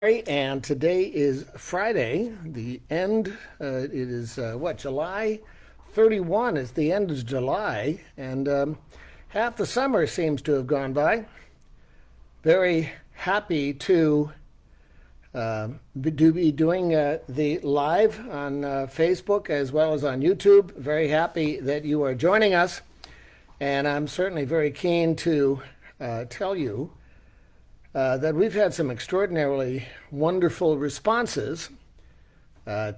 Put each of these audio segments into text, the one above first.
And today is Friday, the end. It is July 31 is the end of July, and half the summer seems to have gone by. Very happy to be doing the live on Facebook as well as on YouTube. Very happy that you are joining us, and I'm certainly very keen to tell you that we've had some extraordinarily wonderful responses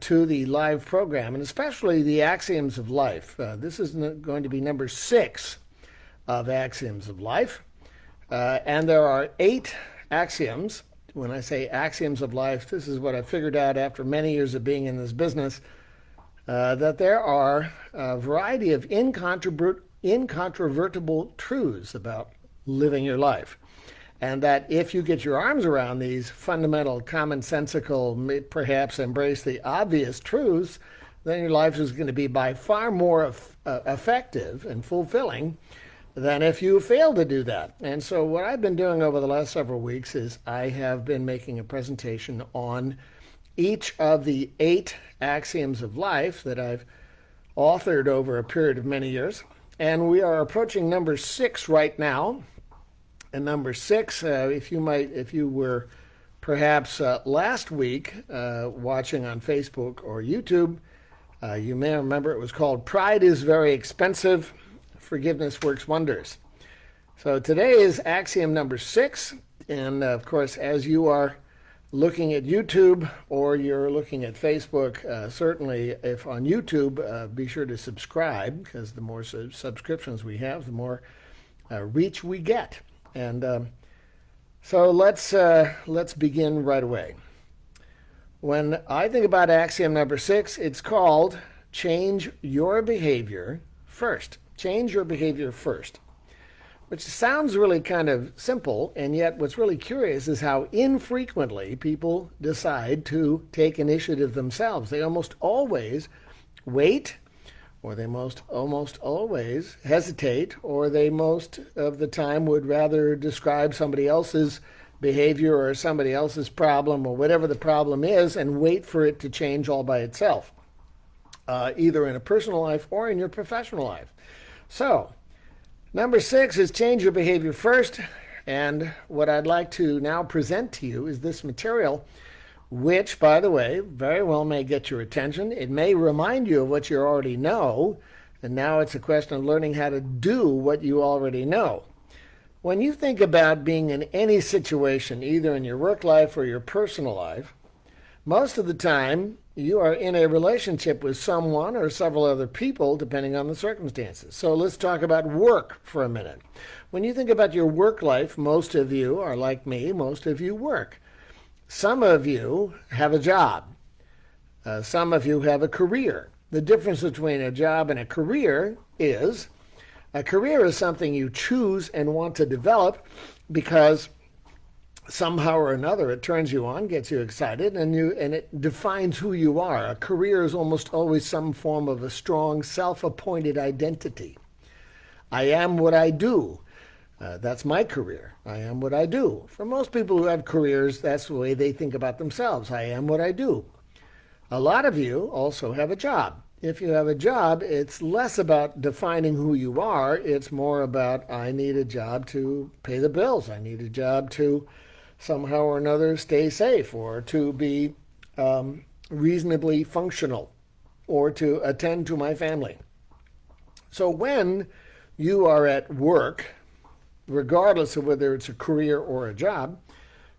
to the live program, and especially the Axioms of Life. This is going to be number 6 of Axioms of Life. And there are 8 axioms. When I say Axioms of Life, this is what I figured out after many years of being in this business, that there are a variety of incontrovertible truths about living your life. And that if you get your arms around these fundamental, commonsensical, perhaps embrace the obvious truths, then your life is going to be by far more effective and fulfilling than if you fail to do that. And so what I've been doing over the last several weeks is I have been making a presentation on each of the 8 axioms of life that I've authored over a period of many years. And we are approaching number 6 right now. And number 6, if you were perhaps last week watching on Facebook or YouTube, you may remember it was called Pride is Very Expensive, Forgiveness Works Wonders. So today is axiom number 6. And of course, as you are looking at YouTube or you're looking at Facebook, certainly if on YouTube, be sure to subscribe, because the more subscriptions we have, the more reach we get. And so let's begin right away. When I think about axiom number 6, it's called change your behavior first. Change your behavior first, which sounds really kind of simple, and yet what's really curious is how infrequently people decide to take initiative themselves. They almost always wait, or they almost always hesitate, or they most of the time would rather describe somebody else's behavior or somebody else's problem or whatever the problem is and wait for it to change all by itself, either in a personal life or in your professional life. So, number 6 is change your behavior first, and what I'd like to now present to you is this material, which, by the way, very well may get your attention. It may remind you of what you already know, and now it's a question of learning how to do what you already know. When you think about being in any situation, either in your work life or your personal life, most of the time you are in a relationship with someone or several other people, depending on the circumstances. So let's talk about work for a minute. When you think about your work life, most of you are like me, most of you work. Some of you have a job. Some of you have a career. The difference between a job and a career is something you choose and want to develop because somehow or another it turns you on, gets you excited, and it defines who you are. A career is almost always some form of a strong self-appointed identity. I am what I do. That's my career. I am what I do. For most people who have careers, that's the way they think about themselves. I am what I do. A lot of you also have a job. If you have a job, it's less about defining who you are. It's more about, I need a job to pay the bills. I need a job to somehow or another stay safe, or to be reasonably functional, or to attend to my family. So when you are at work, regardless of whether it's a career or a job,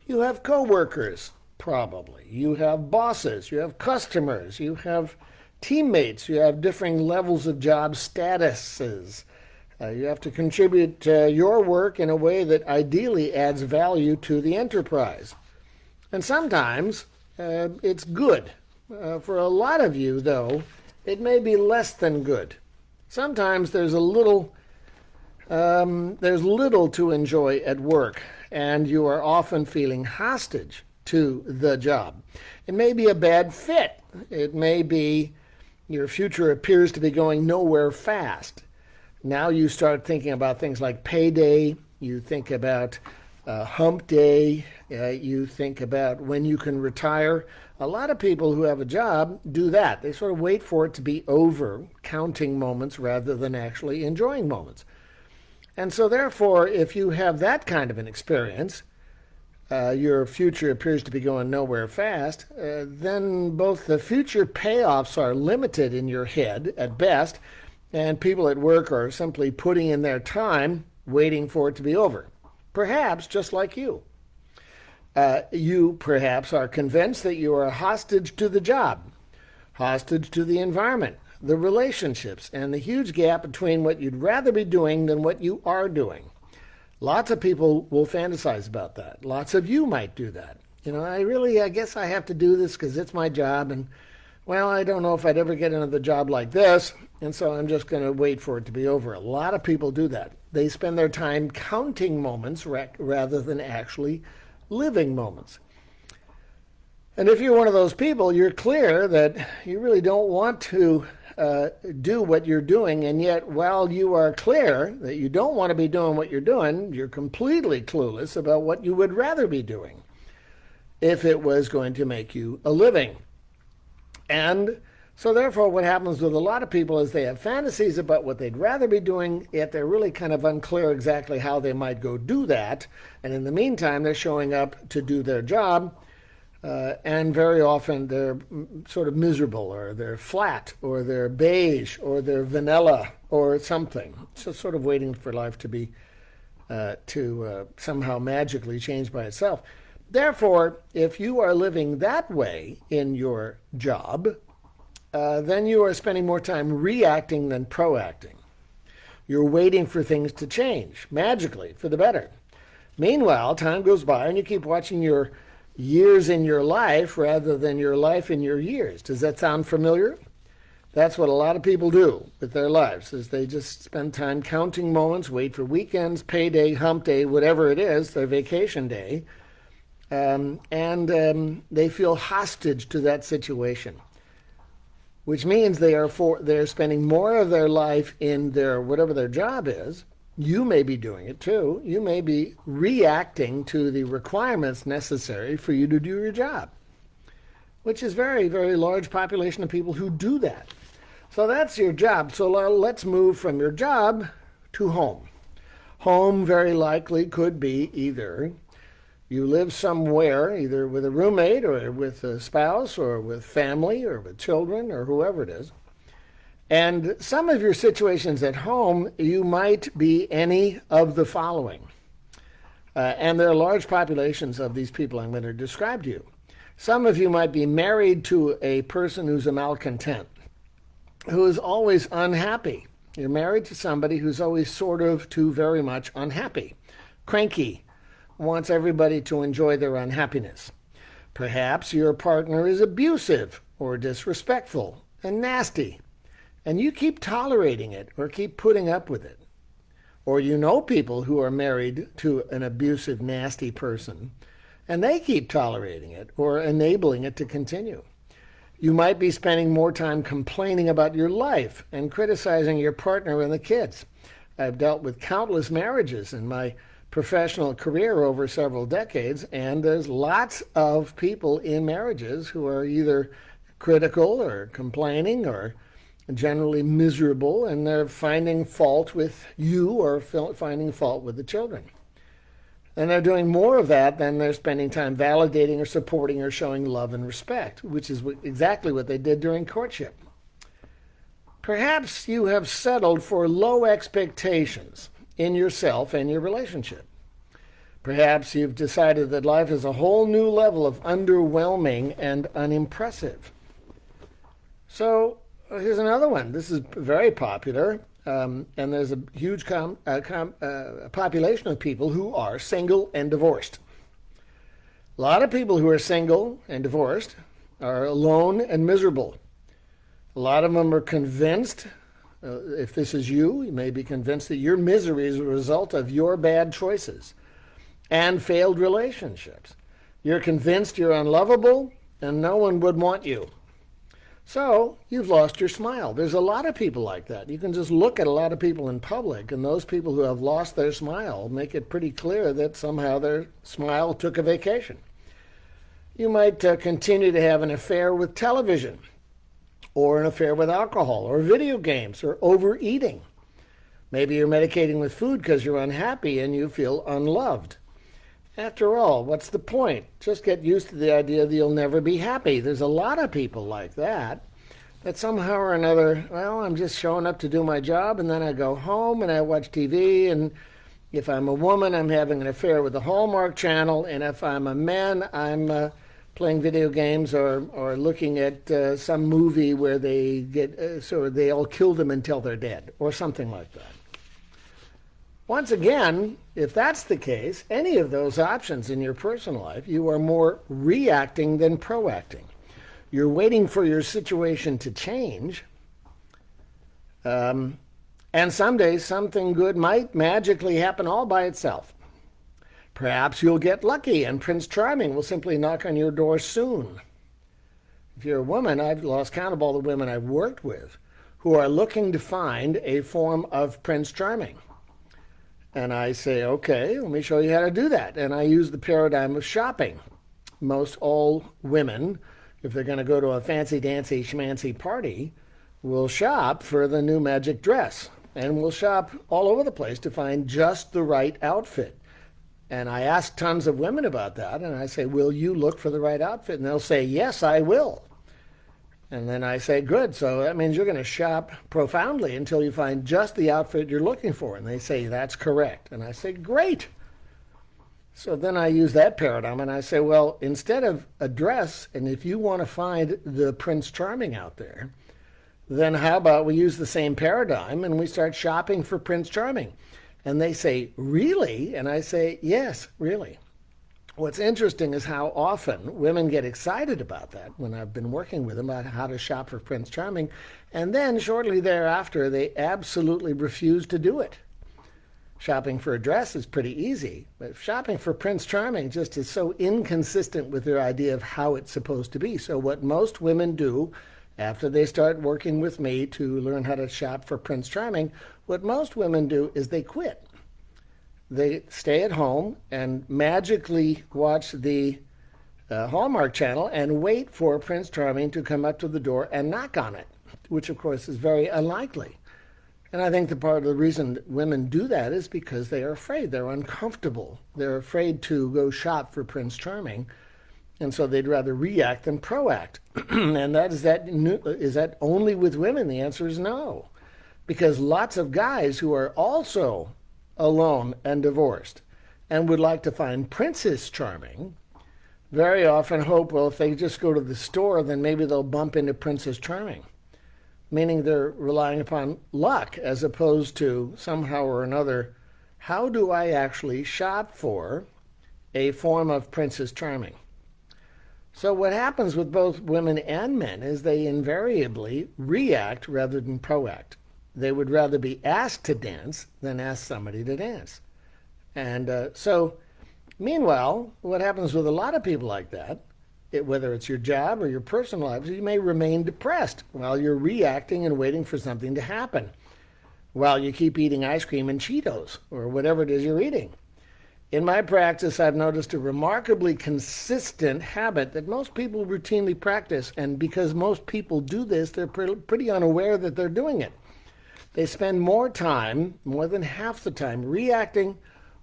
you have coworkers, probably. You have bosses, you have customers, you have teammates, you have differing levels of job statuses. You have to contribute your work in a way that ideally adds value to the enterprise. And sometimes it's good. For a lot of you, though, it may be less than good. Sometimes there's little to enjoy at work, and you are often feeling hostage to the job. It may be a bad fit. It may be your future appears to be going nowhere fast. Now you start thinking about things like payday. You think about hump day. You think about when you can retire. A lot of people who have a job do that. They sort of wait for it to be over, counting moments rather than actually enjoying moments. And so therefore, if you have that kind of an experience, your future appears to be going nowhere fast, then both the future payoffs are limited in your head at best, and people at work are simply putting in their time waiting for it to be over. Perhaps just like you. You perhaps are convinced that you are a hostage to the job, hostage to the environment, the relationships, and the huge gap between what you'd rather be doing than what you are doing. Lots of people will fantasize about that. Lots of you might do that. I guess I have to do this because it's my job, and well, I don't know if I'd ever get another job like this, and so I'm just going to wait for it to be over. A lot of people do that. They spend their time counting moments rather than actually living moments. And if you're one of those people, you're clear that you really don't want to do what you're doing, and yet while you are clear that you don't want to be doing what you're doing, you're completely clueless about what you would rather be doing if it was going to make you a living. And so therefore what happens with a lot of people is they have fantasies about what they'd rather be doing, yet they're really kind of unclear exactly how they might go do that. And in the meantime, they're showing up to do their job, and very often they're sort of miserable, or they're flat, or they're beige, or they're vanilla, or something. So sort of waiting for life to be somehow magically change by itself. Therefore, if you are living that way in your job, then you are spending more time reacting than proacting. You're waiting for things to change magically for the better. Meanwhile, time goes by and you keep watching your years in your life rather than your life in your years. Does that sound familiar? That's what a lot of people do with their lives, is they just spend time counting moments, wait for weekends, payday, hump day, whatever it is, their vacation day, and they feel hostage to that situation, which means they're spending more of their life in their whatever their job is. You may be doing it too. You may be reacting to the requirements necessary for you to do your job, which is very, very large population of people who do that. So that's your job. So let's move from your job to home. Home very likely could be either you live somewhere, either with a roommate or with a spouse or with family or with children or whoever it is. And some of your situations at home, you might be any of the following. And there are large populations of these people I'm going to describe to you. Some of you might be married to a person who's a malcontent, who is always unhappy. You're married to somebody who's always sort of too very much unhappy, cranky, wants everybody to enjoy their unhappiness. Perhaps your partner is abusive or disrespectful and nasty, and you keep tolerating it or keep putting up with it. Or you know people who are married to an abusive, nasty person, and they keep tolerating it or enabling it to continue. You might be spending more time complaining about your life and criticizing your partner and the kids. I've dealt with countless marriages in my professional career over several decades, and there's lots of people in marriages who are either critical or complaining or generally miserable, and they're finding fault with you or finding fault with the children. And they're doing more of that than they're spending time validating or supporting or showing love and respect, which is exactly what they did during courtship. Perhaps you have settled for low expectations in yourself and your relationship. Perhaps you've decided that life is a whole new level of underwhelming and unimpressive. So here's another one. This is very popular, and there's a huge population of people who are single and divorced. A lot of people who are single and divorced are alone and miserable. A lot of them are convinced, if this is you, you may be convinced that your misery is a result of your bad choices and failed relationships. You're convinced you're unlovable and no one would want you. So you've lost your smile. There's a lot of people like that. You can just look at a lot of people in public, and those people who have lost their smile make it pretty clear that somehow their smile took a vacation. You might continue to have an affair with television, or an affair with alcohol, or video games, or overeating. Maybe you're medicating with food because you're unhappy and you feel unloved. After all, what's the point? Just get used to the idea that you'll never be happy. There's a lot of people like that, that somehow or another, well, I'm just showing up to do my job, and then I go home and I watch TV, and if I'm a woman, I'm having an affair with the Hallmark Channel, and if I'm a man, I'm playing video games or looking at some movie where they get so they all kill them until they're dead, or something like that. Once again, if that's the case, any of those options in your personal life, you are more reacting than proacting. You're waiting for your situation to change, and someday something good might magically happen all by itself. Perhaps you'll get lucky and Prince Charming will simply knock on your door soon. If you're a woman, I've lost count of all the women I've worked with who are looking to find a form of Prince Charming. And I say, okay, let me show you how to do that. And I use the paradigm of shopping. Most all women, if they're going to go to a fancy dancy schmancy party, will shop for the new magic dress. And will shop all over the place to find just the right outfit. And I ask tons of women about that. And I say, will you look for the right outfit? And they'll say, yes, I will. And then I say, good, so that means you're going to shop profoundly until you find just the outfit you're looking for. And they say, that's correct. And I say, great. So then I use that paradigm and I say, well, instead of a dress, and if you want to find the Prince Charming out there, then how about we use the same paradigm and we start shopping for Prince Charming? And they say, really? And I say, yes, really. What's interesting is how often women get excited about that when I've been working with them about how to shop for Prince Charming, and then shortly thereafter they absolutely refuse to do it. Shopping for a dress is pretty easy, but shopping for Prince Charming just is so inconsistent with their idea of how it's supposed to be. So what most women do after they start working with me to learn how to shop for Prince Charming, what most women do is they quit. They stay at home and magically watch the Hallmark Channel and wait for Prince Charming to come up to the door and knock on it, which of course is very unlikely. And I think the part of the reason women do that is because they are afraid. They're uncomfortable. They're afraid to go shop for Prince Charming, and so they'd rather react than proact. And is that only with women? The answer is no, because lots of guys who are also alone and divorced and would like to find Princess Charming very often hope, well, if they just go to the store, then maybe they'll bump into Princess Charming, meaning they're relying upon luck as opposed to somehow or another, how do I actually shop for a form of Princess Charming? So what happens with both women and men is they invariably react rather than proact. They would rather be asked to dance than ask somebody to dance. And so, meanwhile, what happens with a lot of people like that, whether it's your job or your personal lives, you may remain depressed while you're reacting and waiting for something to happen, while you keep eating ice cream and Cheetos or whatever it is you're eating. In my practice, I've noticed a remarkably consistent habit that most people routinely practice, and because most people do this, they're pretty unaware that they're doing it. They spend more time, more than half the time, reacting,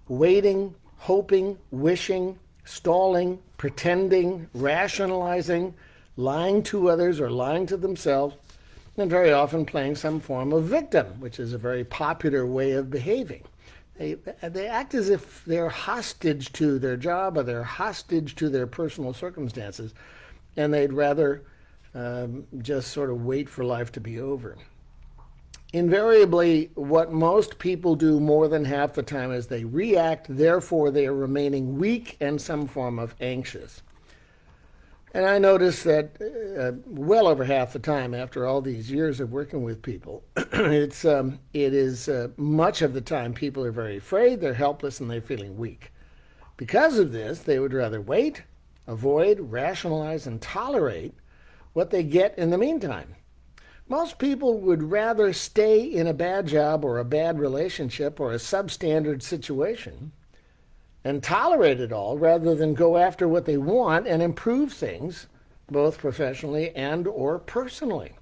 waiting, hoping, wishing, stalling, pretending, rationalizing, lying to others or lying to themselves, and very often playing some form of victim, which is a very popular way of behaving. They act as if they're hostage to their job or they're hostage to their personal circumstances, and they'd rather just sort of wait for life to be over. Invariably, what most people do more than half the time is they react, therefore they are remaining weak and some form of anxious. And I notice that well over half the time after all these years of working with people, it is much of the time people are very afraid, they're helpless, and they're feeling weak. Because of this, they would rather wait, avoid, rationalize, and tolerate what they get in the meantime. Most people would rather stay in a bad job or a bad relationship or a substandard situation and tolerate it all rather than go after what they want and improve things, both professionally and or personally.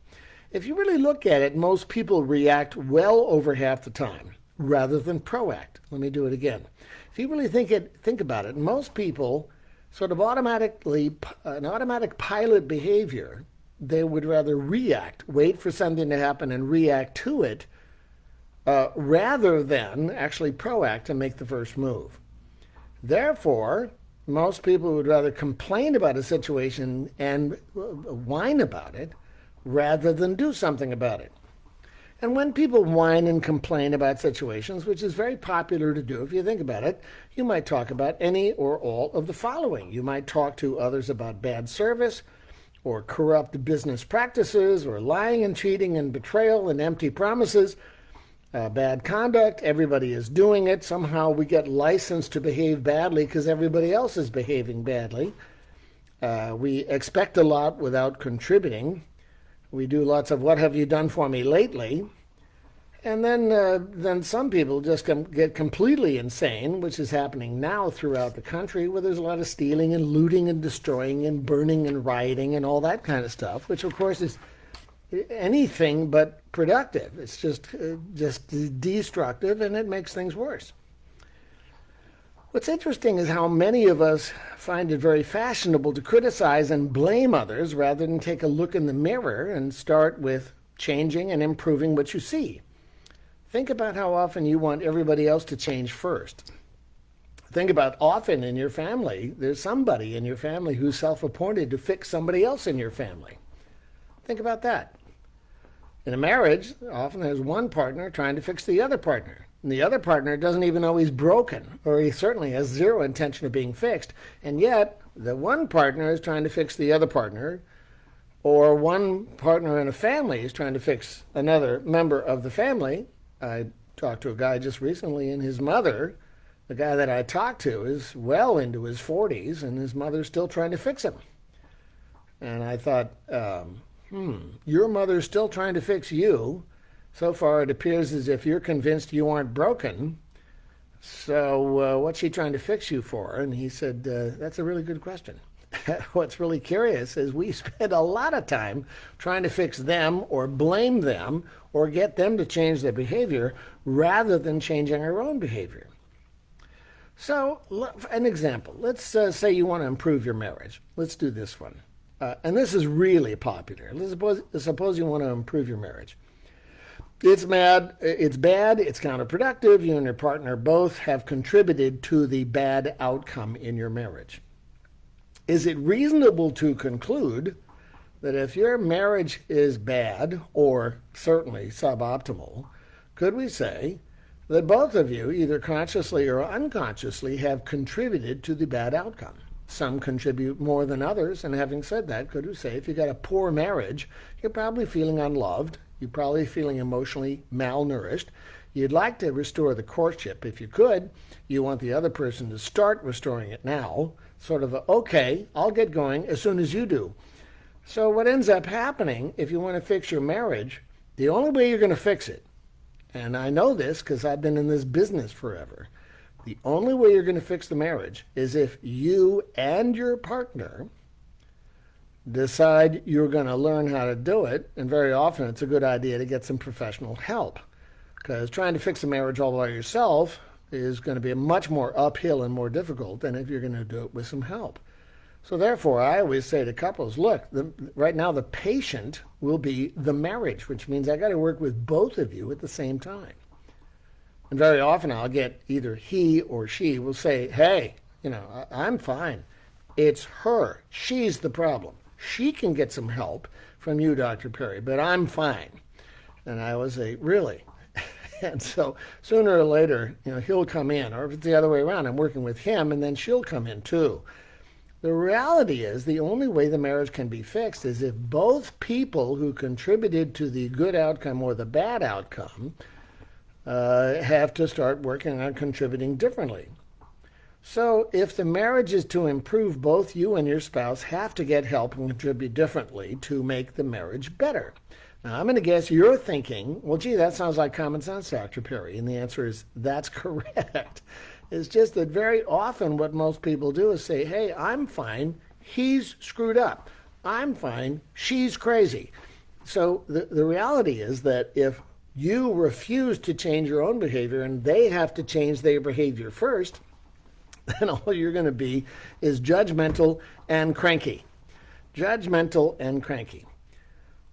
If you really look at it, most people react well over half the time rather than proact. Let me do it again. If you really think about it, most people sort of an automatic pilot behavior, they would rather react, wait for something to happen and react to it, rather than actually proact and make the first move. Therefore, most people would rather complain about a situation and whine about it rather than do something about it. And when people whine and complain about situations, which is very popular to do if you think about it, you might talk about any or all of the following. You might talk to others about bad service, or corrupt business practices, or lying and cheating and betrayal and empty promises, bad conduct. Everybody is doing it. Somehow we get licensed to behave badly because everybody else is behaving badly. We expect a lot without contributing. We do lots of "what have you done for me lately?" And then some people just get completely insane, which is happening now throughout the country, where there's a lot of stealing and looting and destroying and burning and rioting and all that kind of stuff, which of course is anything but productive. It's just destructive, and it makes things worse. What's interesting is how many of us find it very fashionable to criticize and blame others rather than take a look in the mirror and start with changing and improving what you see. Think about how often you want everybody else to change first. Think about often in your family, there's somebody in your family who's self-appointed to fix somebody else in your family. Think about that. In a marriage, often there's one partner trying to fix the other partner. And the other partner doesn't even know he's broken, or he certainly has zero intention of being fixed. And yet, the one partner is trying to fix the other partner, or one partner in a family is trying to fix another member of the family. I talked to a guy just recently, and his mother, the guy that I talked to, is well into his 40s, and his mother's still trying to fix him. And I thought, your mother's still trying to fix you. So far, it appears as if you're convinced you aren't broken. So what's she trying to fix you for? And he said, that's a really good question. What's really curious is we spend a lot of time trying to fix them or blame them or get them to change their behavior rather than changing our own behavior. So, an example. Let's say you want to improve your marriage. Let's do this one. And this is really popular. Suppose you want to improve your marriage. It's bad, it's counterproductive. You and your partner both have contributed to the bad outcome in your marriage. Is it reasonable to conclude that if your marriage is bad, or certainly suboptimal, could we say that both of you, either consciously or unconsciously, have contributed to the bad outcome? Some contribute more than others, and having said that, could we say if you got a poor marriage, you're probably feeling unloved, you're probably feeling emotionally malnourished, you'd like to restore the courtship if you could, you want the other person to start restoring it now, sort of okay, I'll get going as soon as you do. So what ends up happening, if you want to fix your marriage, the only way you're going to fix it, and I know this because I've been in this business forever, the only way you're going to fix the marriage is if you and your partner decide you're going to learn how to do it, and very often it's a good idea to get some professional help, because trying to fix a marriage all by yourself is going to be much more uphill and more difficult than if you're going to do it with some help. So therefore, I always say to couples, look, right now the patient will be the marriage, which means I got to work with both of you at the same time. And very often I'll get either he or she will say, hey, I'm fine. It's her. She's the problem. She can get some help from you, Dr. Perry, but I'm fine. And I will say, really? And so sooner or later, he'll come in, or if it's the other way around, I'm working with him, and then she'll come in too. The reality is the only way the marriage can be fixed is if both people who contributed to the good outcome or the bad outcome have to start working on contributing differently. So if the marriage is to improve, both you and your spouse have to get help and contribute differently to make the marriage better. Now, I'm going to guess you're thinking, well, gee, that sounds like common sense, Dr. Perry. And the answer is that's correct. It's just that very often what most people do is say, hey, I'm fine, he's screwed up. I'm fine, she's crazy. So the reality is that if you refuse to change your own behavior and they have to change their behavior first, then all you're going to be is judgmental and cranky. Judgmental and cranky.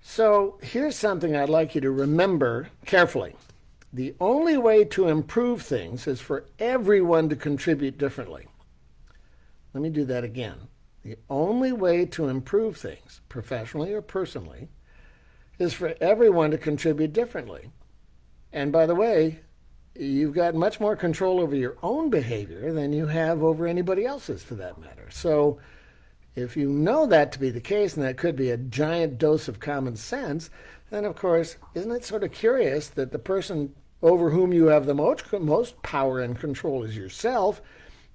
So here's something I'd like you to remember carefully. The only way to improve things is for everyone to contribute differently. Let me do that again. The only way to improve things, professionally or personally, is for everyone to contribute differently. And by the way, you've got much more control over your own behavior than you have over anybody else's, for that matter. So if you know that to be the case, and that could be a giant dose of common sense, then of course, isn't it sort of curious that the person over whom you have the most power and control is yourself,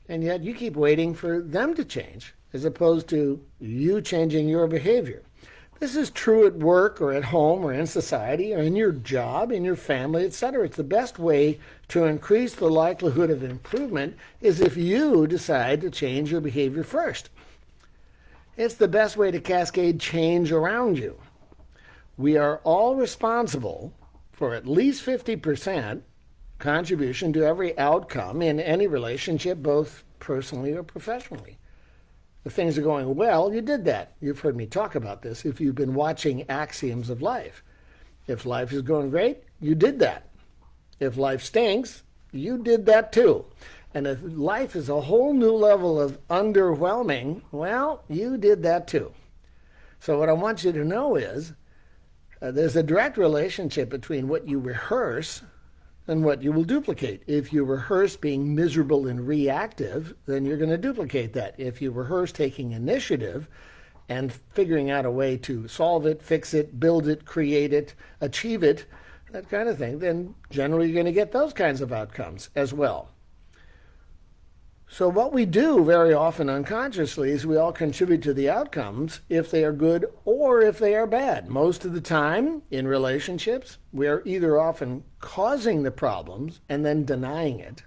and yet you keep waiting for them to change, as opposed to you changing your behavior. This is true at work or at home or in society or in your job, in your family, etc. It's the best way to increase the likelihood of improvement is if you decide to change your behavior first. It's the best way to cascade change around you. We are all responsible for at least 50% contribution to every outcome in any relationship, both personally or professionally. If things are going well, you did that. You've heard me talk about this if you've been watching Axioms of life. If life is going great, you did that. If life stinks, you did that too. And if life is a whole new level of underwhelming, well, you did that too. So what I want you to know is there's a direct relationship between what you rehearse and what you will duplicate. If you rehearse being miserable and reactive, then you're going to duplicate that. If you rehearse taking initiative and figuring out a way to solve it, fix it, build it, create it, achieve it, that kind of thing, then generally you're going to get those kinds of outcomes as well. So what we do very often unconsciously is we all contribute to the outcomes if they are good or if they are bad. Most of the time in relationships, we are either often causing the problems and then denying it,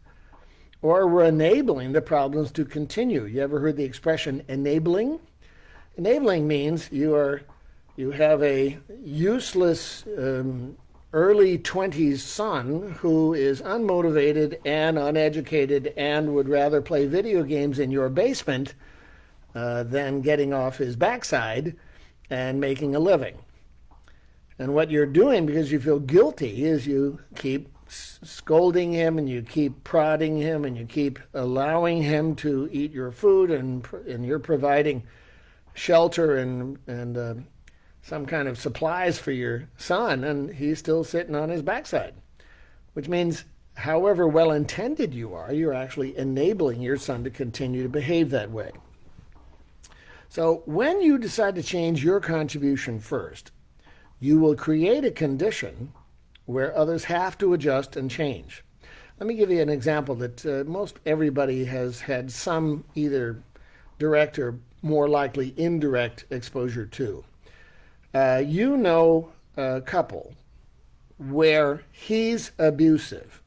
or we're enabling the problems to continue. You ever heard the expression enabling? Enabling means you have a useless early 20s son who is unmotivated and uneducated and would rather play video games in your basement than getting off his backside and making a living. And what you're doing, because you feel guilty, is you keep scolding him and you keep prodding him and you keep allowing him to eat your food, and you're providing shelter and some kind of supplies for your son, and he's still sitting on his backside, which means however well-intended you are, you're actually enabling your son to continue to behave that way. So when you decide to change your contribution first, you will create a condition where others have to adjust and change. Let me give you an example that most everybody has had some either direct or more likely indirect exposure to. You know a couple where he's abusive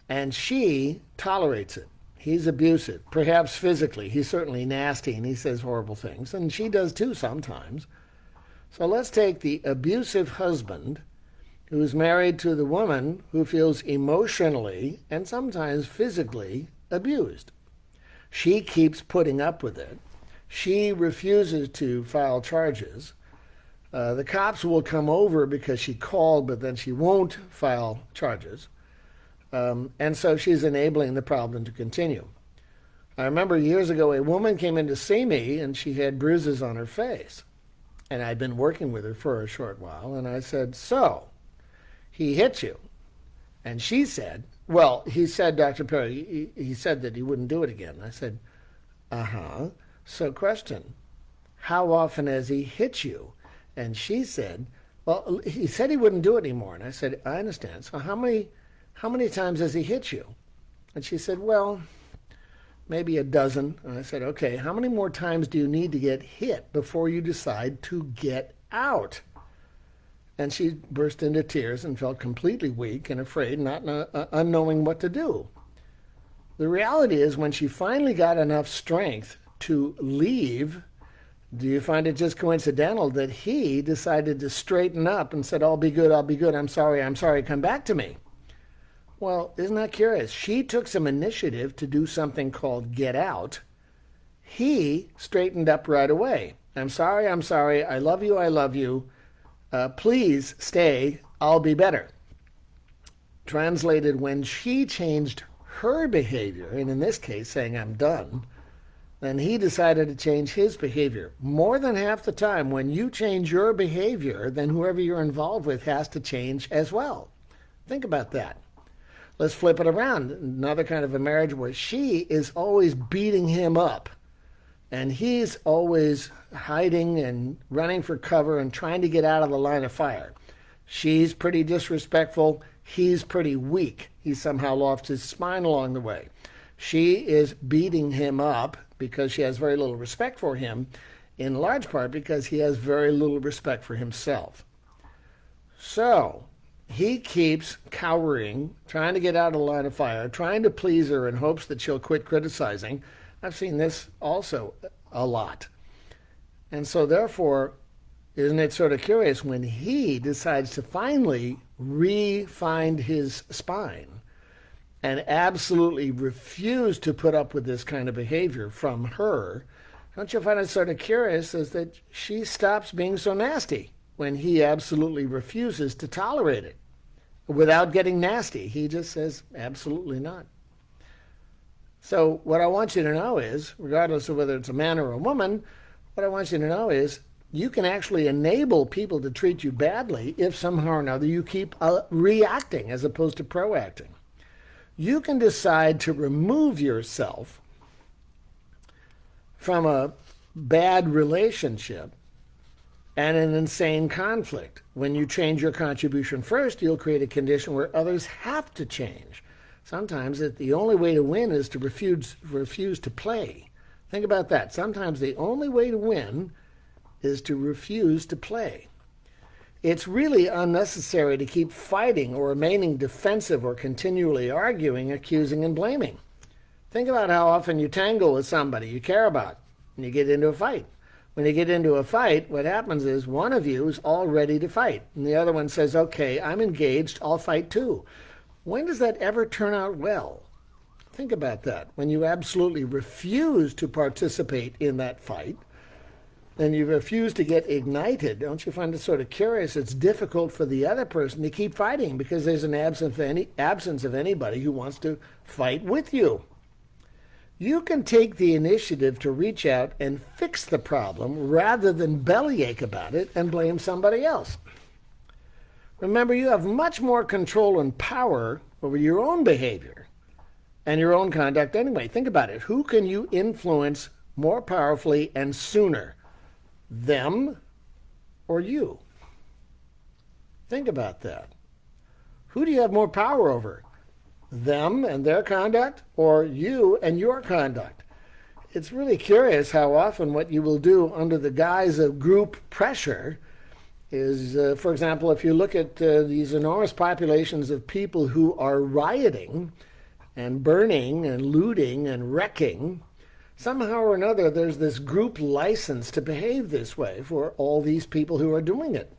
and she tolerates it. He's abusive, perhaps physically. He's certainly nasty and he says horrible things, and she does too sometimes. So let's take the abusive husband who's married to the woman who feels emotionally and sometimes physically abused. She keeps putting up with it. She refuses to file charges. The cops will come over because she called, but then she won't file charges. And so she's enabling the problem to continue. I remember years ago, a woman came in to see me, and she had bruises on her face. And I'd been working with her for a short while, and I said, so, he hit you? And she said, well, he said, Dr. Perry, he said that he wouldn't do it again. I said, uh-huh. So question, how often has he hit you? And she said, well, he said he wouldn't do it anymore. And I said, I understand. So how many times has he hit you? And she said, well, maybe a dozen. And I said, okay, how many more times do you need to get hit before you decide to get out? And she burst into tears and felt completely weak and afraid, not unknowing what to do. The reality is, when she finally got enough strength to leave, do you find it just coincidental that he decided to straighten up and said, I'll be good, I'm sorry, come back to me? Well, isn't that curious? She took some initiative to do something called get out. He straightened up right away. I'm sorry, I love you. Please stay, I'll be better. Translated, when she changed her behavior, and in this case saying I'm done, then he decided to change his behavior. More than half the time, when you change your behavior, then whoever you're involved with has to change as well. Think about that. Let's flip it around. Another kind of a marriage where she is always beating him up, and he's always hiding and running for cover and trying to get out of the line of fire. She's pretty disrespectful. He's pretty weak. He somehow lost his spine along the way. She is beating him up because she has very little respect for him, in large part because he has very little respect for himself. So he keeps cowering, trying to get out of the line of fire, trying to please her in hopes that she'll quit criticizing. I've seen this also a lot. And so therefore, isn't it sort of curious when he decides to finally re-find his spine and absolutely refuse to put up with this kind of behavior from her? Don't you find it sort of curious is that she stops being so nasty when he absolutely refuses to tolerate it without getting nasty? He just says, absolutely not. So what I want you to know is, regardless of whether it's a man or a woman, what I want you to know is you can actually enable people to treat you badly if somehow or another you keep reacting as opposed to proacting. You can decide to remove yourself from a bad relationship and an insane conflict. When you change your contribution first, you'll create a condition where others have to change. Sometimes the only way to win is to refuse to play. Think about that. Sometimes the only way to win is to refuse to play. It's really unnecessary to keep fighting or remaining defensive or continually arguing, accusing, and blaming. Think about how often you tangle with somebody you care about and you get into a fight. When you get into a fight, what happens is one of you is all ready to fight, and the other one says, okay, I'm engaged, I'll fight too. When does that ever turn out well? Think about that. When you absolutely refuse to participate in that fight, then you refuse to get ignited. Don't you find it sort of curious? It's difficult for the other person to keep fighting because there's an absence of anybody who wants to fight with you. You can take the initiative to reach out and fix the problem rather than bellyache about it and blame somebody else. Remember, you have much more control and power over your own behavior and your own conduct anyway. Think about it. Who can you influence more powerfully and sooner? Them or you? Think about that. Who do you have more power over? Them and their conduct, or you and your conduct? It's really curious how often what you will do under the guise of group pressure is, for example, if you look at these enormous populations of people who are rioting and burning and looting and wrecking, somehow or another there's this group license to behave this way for all these people who are doing it.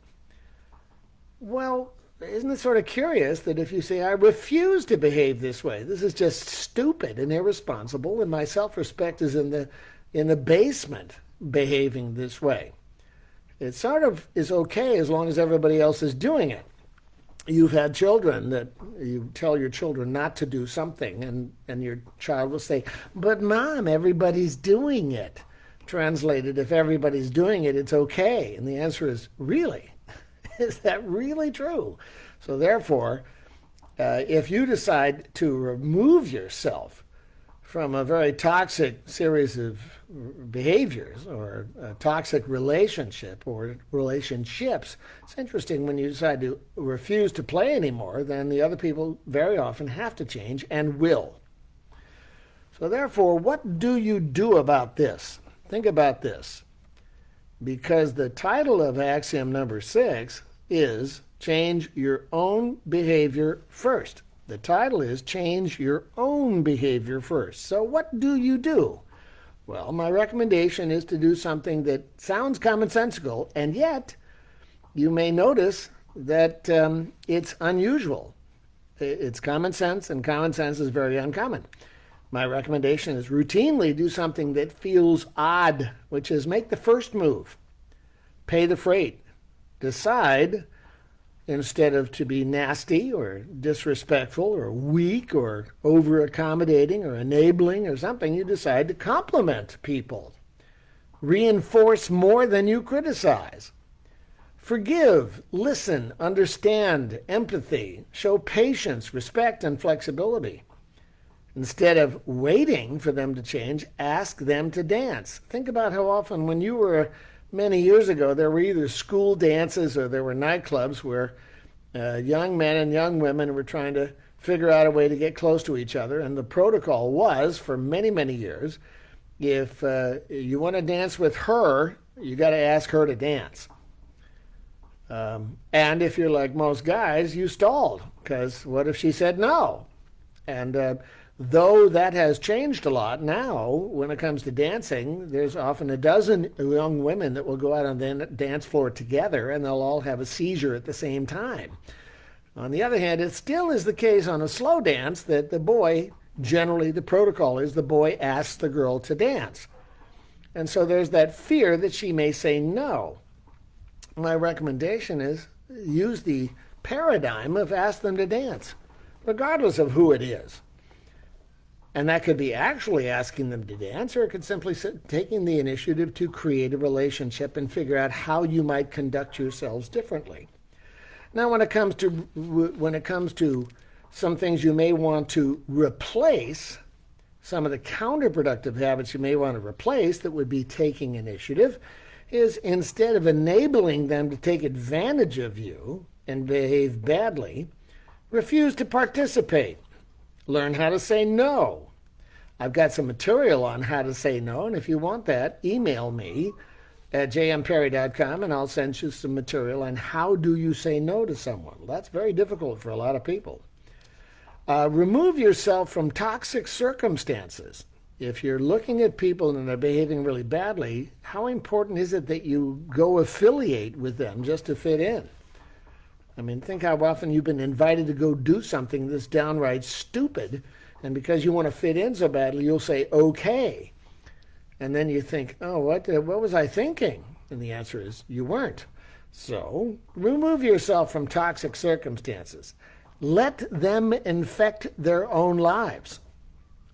Well, isn't it sort of curious that if you say, I refuse to behave this way, this is just stupid and irresponsible, and my self-respect is in the basement behaving this way. It sort of is okay as long as everybody else is doing it. You've had children that you tell your children not to do something, and your child will say, but Mom, everybody's doing it. Translated, if everybody's doing it, it's okay. And the answer is, really? Is that really true? So therefore, if you decide to remove yourself from a very toxic series of behaviors or a toxic relationship or relationships, it's interesting when you decide to refuse to play anymore, then the other people very often have to change and will. So therefore, what do you do about this? Think about this. Because the title of axiom number 6 is change your own behavior first. The title is change your own behavior first. So what do you do? Well, my recommendation is to do something that sounds commonsensical, and yet you may notice that it's unusual. It's common sense, and common sense is very uncommon. My recommendation is routinely do something that feels odd, which is make the first move. Pay the freight. Decide, instead of to be nasty or disrespectful or weak or over-accommodating or enabling or something, you decide to compliment people. Reinforce more than you criticize. Forgive, listen, understand, empathy, show patience, respect, and flexibility. Instead of waiting for them to change, ask them to dance. Think about how often when you were many years ago, there were either school dances or there were nightclubs where young men and young women were trying to figure out a way to get close to each other. And the protocol was, for many, many years, if you want to dance with her, you got to ask her to dance. And if you're like most guys, you stalled, because what if she said no? And though that has changed a lot now, when it comes to dancing, there's often a dozen young women that will go out on the dance floor together, and they'll all have a seizure at the same time. On the other hand, it still is the case on a slow dance that the boy, generally the protocol is the boy asks the girl to dance. And so there's that fear that she may say no. My recommendation is use the paradigm of ask them to dance, regardless of who it is. And that could be actually asking them to dance, or it could simply be taking the initiative to create a relationship and figure out how you might conduct yourselves differently. Now, when it comes to some things you may want to replace, some of the counterproductive habits you may want to replace that would be taking initiative, is instead of enabling them to take advantage of you and behave badly, refuse to participate. Learn how to say no. I've got some material on how to say no, and if you want that, email me at jmperry.com, and I'll send you some material on how do you say no to someone. Well, that's very difficult for a lot of people. Remove yourself from toxic circumstances. If you're looking at people and they're behaving really badly, how important is it that you go affiliate with them just to fit in? I mean, think how often you've been invited to go do something that's downright stupid, and because you want to fit in so badly, you'll say, okay. And then you think, oh, what was I thinking? And the answer is, you weren't. So remove yourself from toxic circumstances. Let them infect their own lives.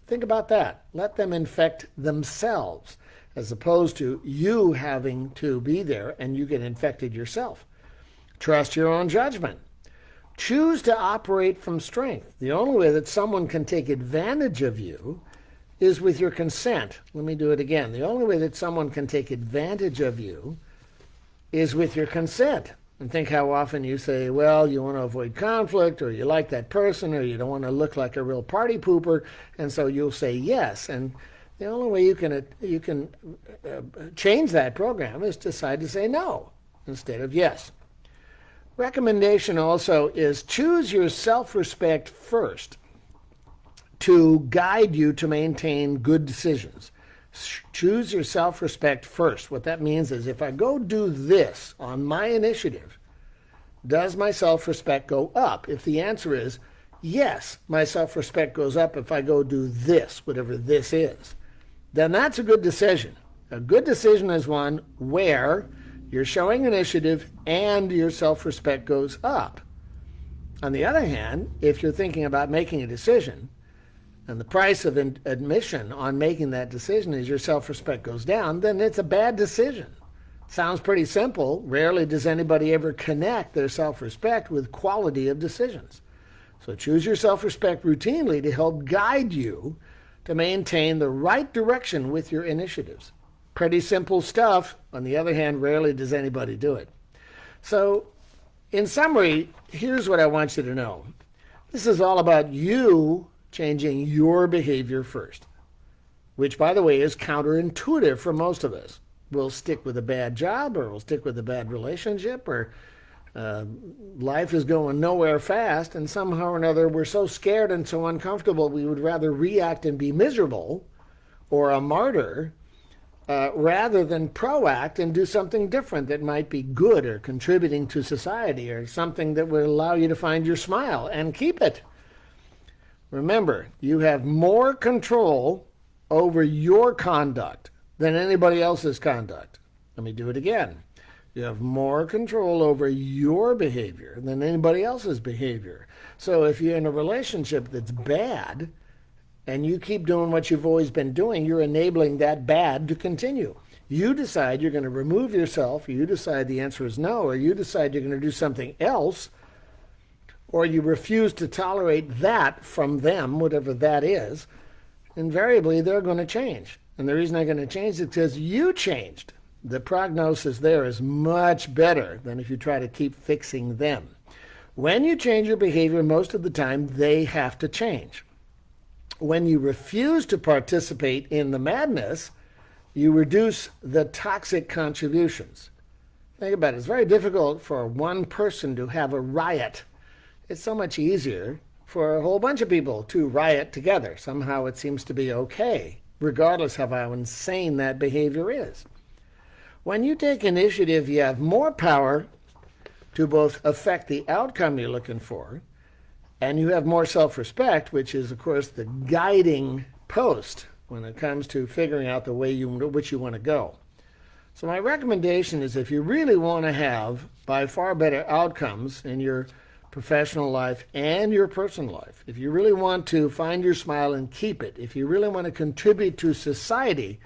Think about that. Let them infect themselves, as opposed to you having to be there and you get infected yourself. Trust your own judgment. Choose to operate from strength. The only way that someone can take advantage of you is with your consent. Let me do it again. The only way that someone can take advantage of you is with your consent. And think how often you say, well, you want to avoid conflict, or you like that person, or you don't want to look like a real party pooper, and so you'll say yes. And the only way you can change that program is decide to say no instead of yes. Recommendation also is choose your self-respect first to guide you to maintain good decisions. Choose your self-respect first. What that means is if I go do this on my initiative, does my self-respect go up? If the answer is yes, my self-respect goes up if I go do this, whatever this is, then that's a good decision. A good decision is one where you're showing initiative and your self-respect goes up. On the other hand, if you're thinking about making a decision, and the price of admission on making that decision is your self-respect goes down, then it's a bad decision. Sounds pretty simple. Rarely does anybody ever connect their self-respect with quality of decisions. So choose your self-respect routinely to help guide you to maintain the right direction with your initiatives. Pretty simple stuff. On the other hand, rarely does anybody do it. So in summary, here's what I want you to know. This is all about you changing your behavior first. which, by the way, is counterintuitive for most of us. We'll stick with a bad job, or we'll stick with a bad relationship, or life is going nowhere fast, and somehow or another we're so scared and so uncomfortable we would rather react and be miserable or a martyr rather than proact and do something different that might be good or contributing to society, or something that would allow you to find your smile and keep it. Remember, you have more control over your conduct than anybody else's conduct. Let me do it again. You have more control over your behavior than anybody else's behavior. So if you're in a relationship that's bad and you keep doing what you've always been doing, you're enabling that bad to continue. You decide you're going to remove yourself, you decide the answer is no, or you decide you're going to do something else, or you refuse to tolerate that from them, whatever that is, invariably they're going to change. And the reason they're going to change is because you changed. The prognosis there is much better than if you try to keep fixing them. When you change your behavior, most of the time, they have to change. When you refuse to participate in the madness, you reduce the toxic contributions. Think about it. It's very difficult for one person to have a riot. It's so much easier for a whole bunch of people to riot together. Somehow it seems to be okay, regardless of how insane that behavior is. When you take initiative, you have more power to both affect the outcome you're looking for, and you have more self-respect, which is, of course, the guiding post when it comes to figuring out the way which you want to go. So my recommendation is, if you really want to have by far better outcomes in your professional life and your personal life, if you really want to find your smile and keep it, if you really want to contribute to society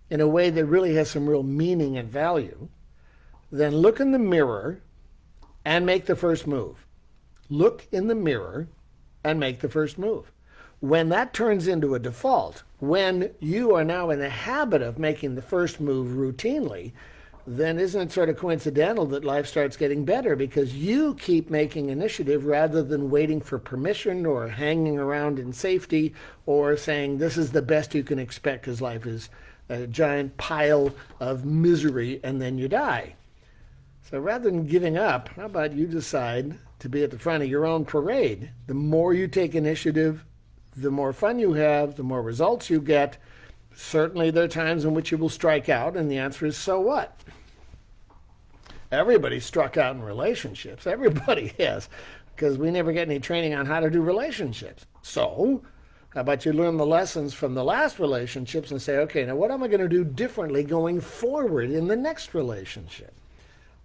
in a way that really has some real meaning and value, then look in the mirror and make the first move. Look in the mirror and make the first move. When that turns into a default, when you are now in the habit of making the first move routinely, then isn't it sort of coincidental that life starts getting better, because you keep making initiative rather than waiting for permission or hanging around in safety or saying this is the best you can expect because life is a giant pile of misery and then you die. So rather than giving up, how about you decide to be at the front of your own parade? The more you take initiative, the more fun you have, the more results you get. Certainly there are times in which you will strike out, and the answer is, so what? Everybody struck out in relationships. Everybody has, because we never get any training on how to do relationships. So how about you learn the lessons from the last relationships and say, okay, now what am I going to do differently going forward in the next relationship?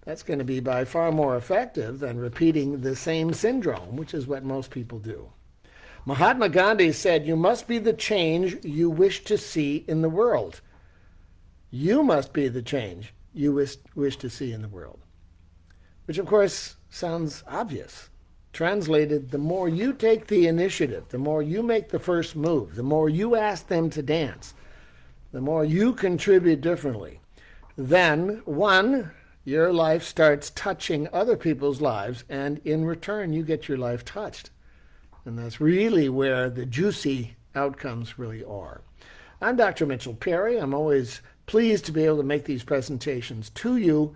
That's going to be by far more effective than repeating the same syndrome, which is what most people do. Mahatma Gandhi said, you must be the change you wish to see in the world. You must be the change you wish to see in the world. Which, of course, sounds obvious. Translated, the more you take the initiative, the more you make the first move, the more you ask them to dance, the more you contribute differently, then, one, your life starts touching other people's lives, and in return, you get your life touched. And that's really where the juicy outcomes really are. I'm Dr. Mitchell Perry. I'm always pleased to be able to make these presentations to you.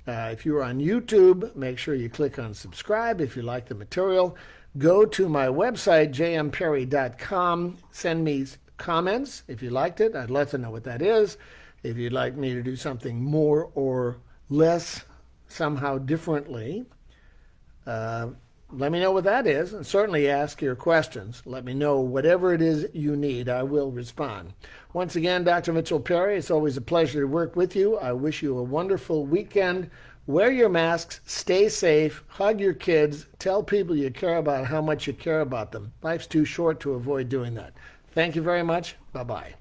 If you're on YouTube, make sure you click on subscribe if you like the material. Go to my website, jmperry.com. Send me comments if you liked it. I'd love to know what that is. If you'd like me to do something more or less, somehow differently, let me know what that is, and certainly ask your questions. Let me know whatever it is you need. I will respond. Once again, Dr. Mitchell Perry, it's always a pleasure to work with you. I wish you a wonderful weekend. Wear your masks, stay safe, hug your kids, tell people you care about how much you care about them. Life's too short to avoid doing that. Thank you very much. Bye-bye.